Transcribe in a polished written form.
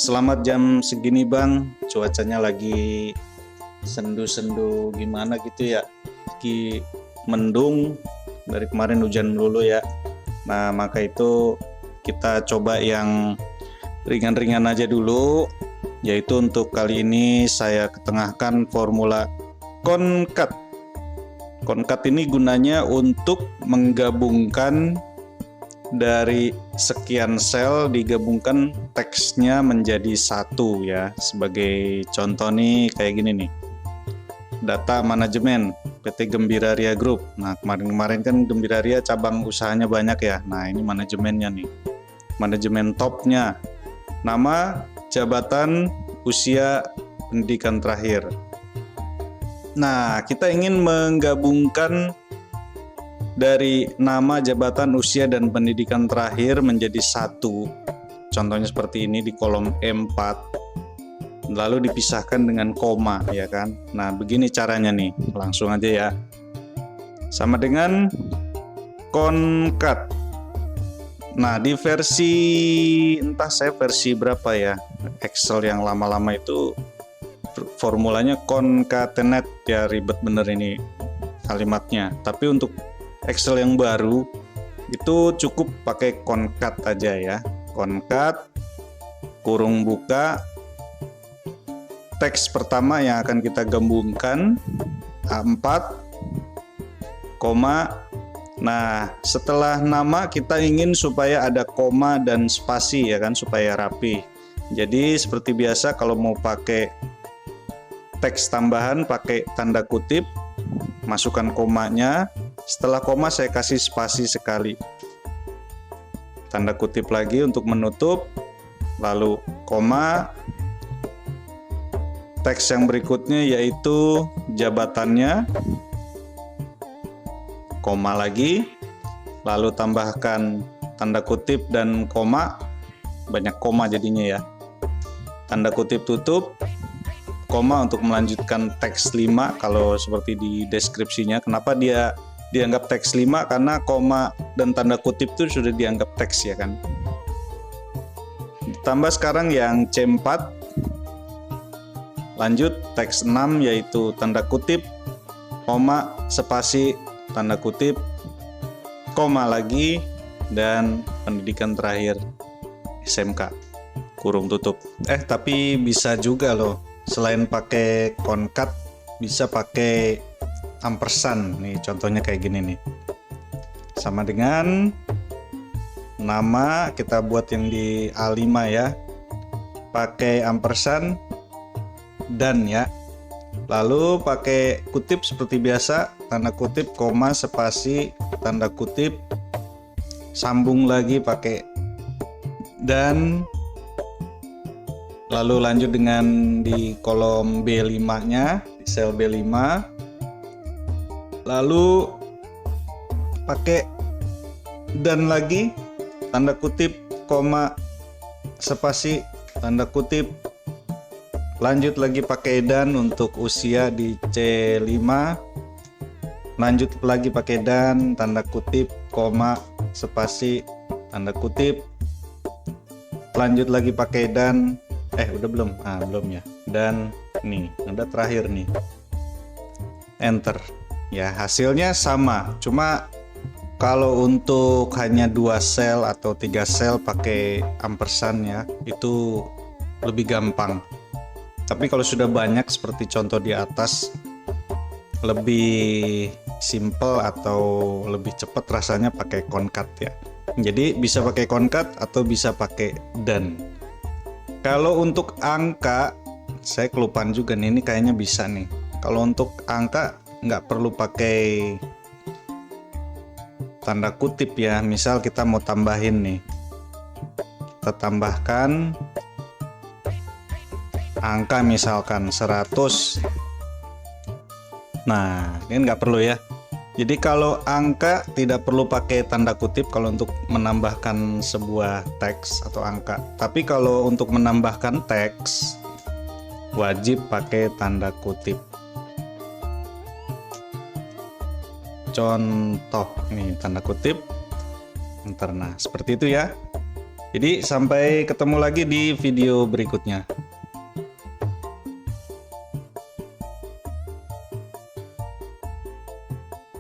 Selamat jam segini Bang, cuacanya lagi sendu-sendu gimana gitu ya, lagi mendung, dari kemarin hujan melulu ya. Nah maka itu kita coba yang ringan-ringan aja dulu, yaitu untuk kali ini saya ketengahkan formula concat. Concat ini gunanya untuk menggabungkan dari sekian sel, digabungkan teksnya menjadi satu ya. Sebagai contoh nih kayak gini nih, data manajemen PT Gembiraria Group. Nah kemarin-kemarin kan Gembiraria cabang usahanya banyak ya. Nah ini manajemennya nih, manajemen topnya, nama, jabatan, usia, pendidikan terakhir. Nah kita ingin menggabungkan dari nama, jabatan, usia, dan pendidikan terakhir menjadi satu. Contohnya seperti ini di kolom E4, lalu dipisahkan dengan koma ya kan. Nah begini caranya nih, langsung aja ya. Sama dengan concat. Nah di versi, entah saya versi berapa ya, Excel yang lama-lama itu formulanya concatenate ya, ribet bener ini kalimatnya. Tapi untuk Excel yang baru itu cukup pakai concat aja ya. Concat kurung buka, teks pertama yang akan kita gabungkan A4, koma. Nah setelah nama kita ingin supaya ada koma dan spasi ya kan, supaya rapi. Jadi seperti biasa kalau mau pakai teks tambahan pakai tanda kutip, masukkan komanya. Setelah koma saya kasih spasi sekali, tanda kutip lagi untuk menutup, lalu koma. Teks yang berikutnya yaitu jabatannya, koma lagi, lalu tambahkan tanda kutip dan koma, banyak koma jadinya ya. Tanda kutip tutup, koma untuk melanjutkan teks 5 kalau seperti di deskripsinya. Kenapa dia dianggap teks 5? Karena koma dan tanda kutip itu sudah dianggap teks ya kan. Ditambah sekarang yang C4, lanjut teks 6 yaitu tanda kutip, koma, spasi, tanda kutip, koma lagi, dan pendidikan terakhir SMK, kurung tutup. Tapi bisa juga loh, selain pakai concat bisa pakai ampersand nih, contohnya kayak gini nih. Sama dengan nama, kita buat yang di A5 ya, pakai ampersand dan ya, lalu pakai kutip seperti biasa, tanda kutip, koma, spasi, tanda kutip, sambung lagi pakai dan, lalu lanjut dengan di kolom B5 nya, di sel B5, lalu pakai dan lagi, tanda kutip, koma, spasi, tanda kutip, lanjut lagi pakai dan untuk usia di C5, lanjut lagi pakai dan, tanda kutip, koma, spasi, tanda kutip, lanjut lagi pakai dan, udah belum? Belum ya. Dan nih, ada terakhir nih, enter. Ya hasilnya sama, cuma kalau untuk hanya 2 sel atau 3 sel pakai ampersand ya, itu lebih gampang. Tapi kalau sudah banyak seperti contoh di atas, lebih simple atau lebih cepat rasanya pakai concat ya. Jadi bisa pakai concat atau bisa pakai dan. Kalau untuk angka, saya kelupaan juga nih, ini kayaknya bisa nih. Kalau untuk angka nggak perlu pakai tanda kutip ya. Misal kita mau tambahin nih, kita tambahkan angka misalkan 100. Nah ini nggak perlu ya. Jadi kalau angka tidak perlu pakai tanda kutip kalau untuk menambahkan sebuah teks atau angka. Tapi kalau untuk menambahkan teks wajib pakai tanda kutip. Contoh nih, tanda kutip, enter. Nah seperti itu ya. Jadi sampai ketemu lagi di video berikutnya.